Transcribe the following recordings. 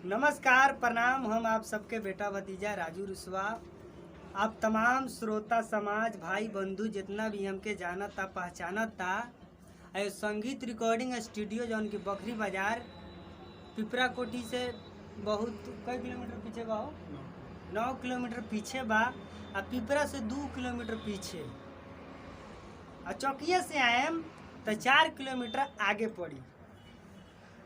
नमस्कार, प्रणाम। हम आप सबके बेटा भतीजा राजू रुसवा। आप तमाम श्रोता समाज भाई बंधु जितना भी हमके जानता पहचानता संगीत रिकॉर्डिंग स्टूडियो जौन की बखरी बाजार पिपरा कोठी से बहुत कई किलोमीटर पीछे बा, 9 किलोमीटर पीछे बा। आ पिपरा से 2 किलोमीटर पीछे आ चौकिया से आएम तो 4 किलोमीटर आगे पड़ी।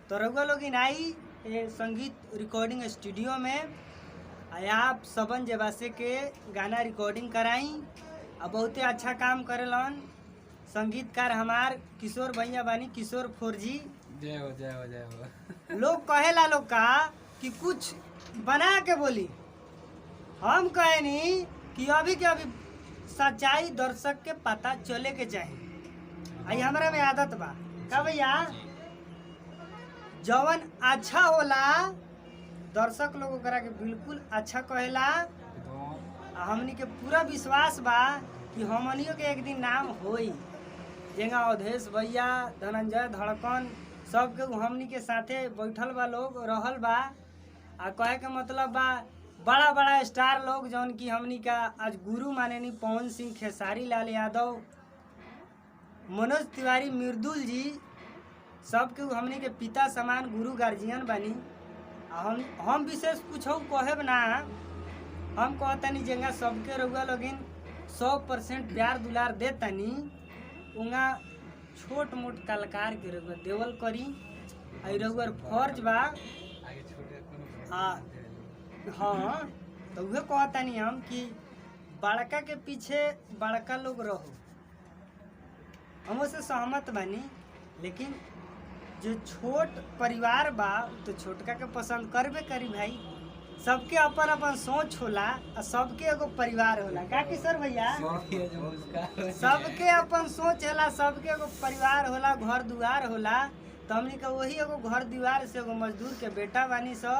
तो रउआ लोग आई ये संगीत रिकॉर्डिंग स्टूडियो में आप सबन जबासे के गाना रिकॉर्डिंग कराई और बहुते अच्छा काम करेलन। संगीतकार हमार किशोर भैया बानी, किशोर 4G। जय हो जय हो जय हो। लोग कहेला लोग का कि कुछ बना के बोली, हम कहे नहीं कि अभी के अभी सच्चाई दर्शक के पता चले के चाहिए। आई हमारा में आदत बा का भैया, जवन अच्छा होला दर्शक लोग ओकरा के बिल्कुल अच्छा कहेला। हमनी के पूरा विश्वास बा कि हमनियों के एक दिन नाम होई। जेंगा अवधेश भैया, धनंजय धड़कन सब के हमनी के साथे बैठल बा, लोग रहल बा। आ कहे के मतलब बा बड़ा बड़ा स्टार लोग जौन की हमनी का आज गुरु मानेनी, पवन सिंह, खेसारी लाल यादव, मनोज तिवारी, मृदुल जी, सबके हमनी के पिता समान गुरु गार्जियन बानी। हम विशेष कुछ कहब ना, हम कहतनी जेंगा सबके रउआ लोगिन 100% प्यार दुलार देतनी, उंगा छोट मोट कलाकार के रउआ देवल करी। आई रउआ फर्ज बा। हाँ, तो उहे कहतनी हम कि बड़का के पीछे बड़का लोग रहो, हम उससे सहमत बानी। लेकिन जो छोट परिवार बा तो छोटका के पसंद करबे करी भाई। सबके अपन अपन सोच होला और सबके एगो परिवार होला का किशोर भैया, सबके अपन सोच होला, सबके एगो परिवार होला, घर दुआर होला। तो हमनी का वही एगो घर दीवार से एगो मजदूर के बेटा बानी सो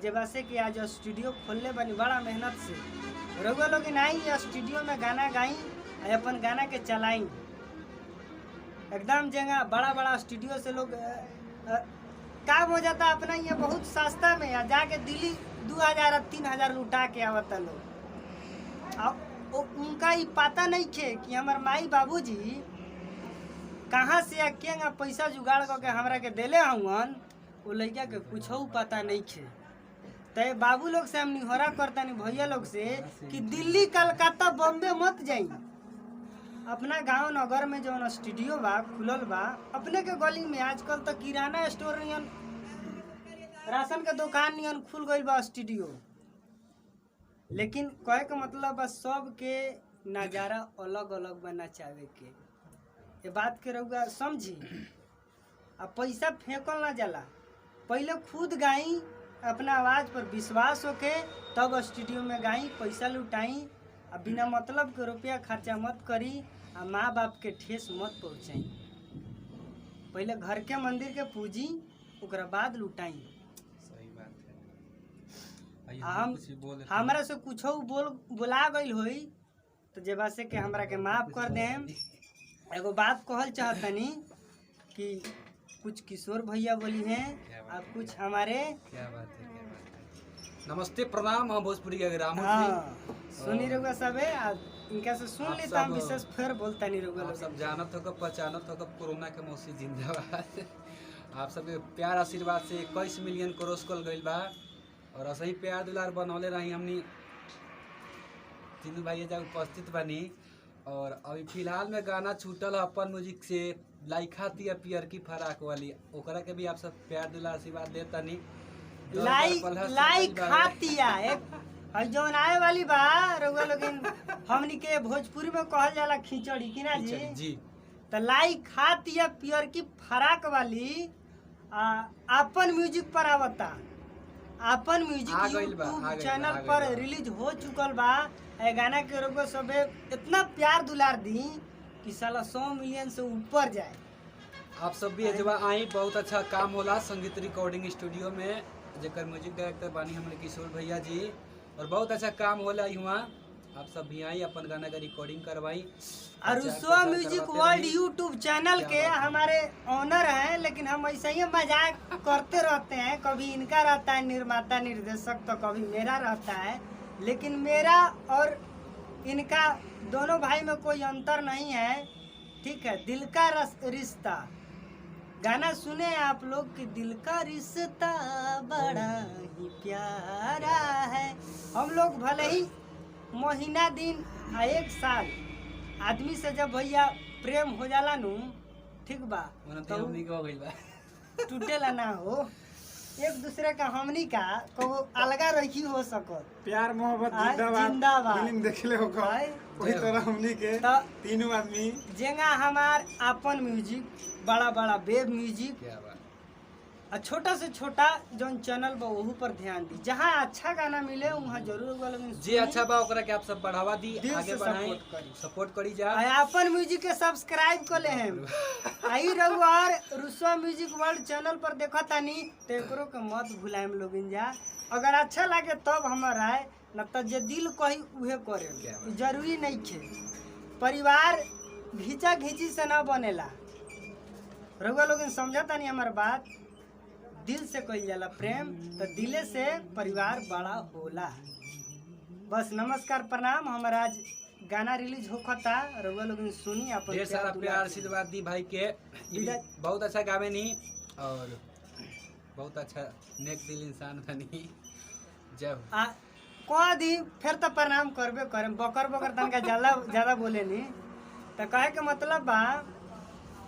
जैसे कि आज स्टूडियो खोलले बानी बड़ा मेहनत से। रउआ लोग आई स्टूडियो में गाना गाई और अपन गाना के चलाई। एकदम जगह बड़ा बड़ा स्टूडियो से लोग काम हो जाता अपना ये बहुत सस्ता में, या जाके दिल्ली 2000 3000 लुटा के आवता लोग। अब उनका ये पता नहीं खे कि हमार माई बाबूजी कहाँ से या क्या पैसा जुगाड़ करके हमरा के देले हवन, वो लड़का के कुछ पता नहीं खे। तो बाबू लोग से हम निहोरा करता नहीं भैया लोग से कि दिल्ली कलकत्ता बॉम्बे मत जाई। अपना गांव नगर में जो स्टूडियो बा खुलल बा अपने के गली में, आजकल तो किराना स्टोर नियन, राशन के दुकान नियन खुल गई बा स्टूडियो। लेकिन कहे के मतलब बा सब के नज़ारा अलग अलग बा नचावे के, ये बात के रउआ समझी। अब पैसा फेंकल ना जाला, पहले खुद गाई, अपना आवाज़ पर विश्वास होके तब स्टूडियो में गाई, पैसा लुटाई। अब बिना मतलब के रुपया खर्चा मत करी आ माँ बाप के ठेस मत पहुँचाई। पहले घर के मंदिर के पूजी, ओकरा बाद लुटाई। सही बात है। हम हमरा से कुछ बोला गई होई तो जेबा से के हमरा के माफ कर देम। एगो बात कहल चाहतनी कि कुछ किशोर भैया बोली हैं और कुछ हमारे। क्या बात है, क्या बात है। नमस्ते, प्रणाम। हम भोजपुरी के ग्राम सुनी रहुआ सबे, इनका से सुन ली तो हम विशेष फिर बोलता नहीं रहुआ। सब जानत हो, पहचानत हो, कोरोना के मौसी जिंदाबाद। आप सबके प्यार आशीर्वाद से 21 मिलियन क्रॉस कल गई बा और ऐसे ही प्यार दुलार बनौले रही। हमनी तीनों भाई जब उपस्थित बनी और अभी फिलहाल में गाना छूटल है अपन म्यूजिक से, लाइखा तिया पियर की फराक वाली, ओकरा के भी आप सब प्यार दुलार आशीर्वाद देता नहीं। लाइखा तिया एक जौन आए वाली बा रउआ लोगिन, हमनी के भोजपुरी में कहल जाला खिचड़ी की ना जी। तो लाइखा तिया पियर की फराक वाली अपन म्यूजिक पर आवता। अपन म्यूजिक यूट्यूब चैनल पर रिलीज हो चुकल बा। ए गाना के रउआ सबे इतना प्यार दुलार दी कि साला 100 मिलियन से ऊपर जाए। आप सब भी अजवा आई, बहुत अच्छा काम होला संगीत रिकॉर्डिंग स्टूडियो में, जेकर म्यूजिक डायरेक्टर बानी हमारे किशोर भैया जी, और बहुत अच्छा काम होला यहाँ। आप सब भी आई अपन गाना का रिकॉर्डिंग करवाई और रुसवा म्यूजिक वर्ल्ड यूट्यूब चैनल के हमारे ऑनर हैं, लेकिन हम ऐसे ही मजाक करते रहते हैं। कभी इनका रहता है निर्माता निर्देशक, तो कभी मेरा रहता है। लेकिन मेरा और इनका दोनों भाई में कोई अंतर नहीं है, ठीक है। दिल का रिश्ता गाना सुने आप लोग कि दिल का रिश्ता बड़ा ही प्यारा है। हम लोग भले ही महीना दिन आ 1 साल आदमी से जब भैया प्रेम हो जाला नु, ठीक बा, तो हमनी के हो गइल बा टूटेला ना हो। एक दूसरे का हमनी का को अलगा रही हो सको। प्यार मोहब्बत आ, जिंदाबाद जिंदाबाद। फिल्म देखले हो का भाई, वही तरह हमनी के तो तीनों आदमी जेंगा हमार अपन म्यूजिक, बड़ा बड़ा वेब म्यूजिक क्या बात। और छोटा से छोटा जौन चैनल बा वहू पर ध्यान दी। जहाँ अच्छा गाना मिले वहाँ जरूर वाला जी अच्छा बा, ओकरा के आप सब बढ़ावा दी, दिल आगे से बढ़ाई, सपोर्ट करी। सपोर्ट करी जा। अपन म्यूजिक के सब्सक्राइब कर ले हम। आई रहुआर रुसवा म्यूजिक वर्ल्ड चैनल पर देखा तानी, तो एकरो के मत भुलाएम लोगिन जा। अगर अच्छा लगे तब हमारा है, न तो जे दिल कही उहे करे, क्या जरूरी नहीं खे। परिवार घींचा घींची से ना बनेला। रहुआ लोग समझा तानी हमार बात, दिल से कही जाला प्रेम, तो दिले से परिवार बड़ा होला। बस नमस्कार प्रणाम। हमारा आज गाना रिलीज होखता, रउआ लोग सुनी अपन ढेर सारा प्यार आशीर्वाद दी भाई के। विदाई। बहुत अच्छा गावे नी और बहुत अच्छा नेक दिल इंसान बनी। जय हो। आ कह दी फिर तो प्रणाम करबे करे, बकर बकर तनका ज्यादा बोले नी। तो कहे के मतलब बा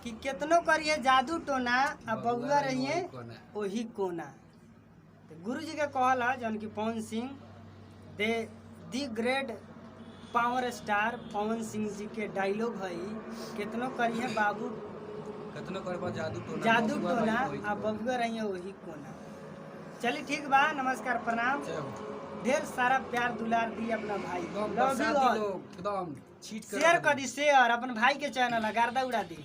कि केतनो करिए जादू टोना आ बउआ रहिए वही कोना। तो गुरु जी के कहल है जौन कि Pawan Singh the great power star Pawan Singh ji के डायलॉग है, केतनो करिए बाबू कतनो करबा जादू टोना आ बउआ रहिए वही कोना। चलिए ठीक बा, नमस्कार प्रणाम। जय हो। ढेर सारा प्यार दुलार दी अपना भाई, एकदम लव यू ऑल। एकदम छीट कर शेयर कर दी, शेयर अपन भाई के चैनल है, गर्दा उड़ा दी।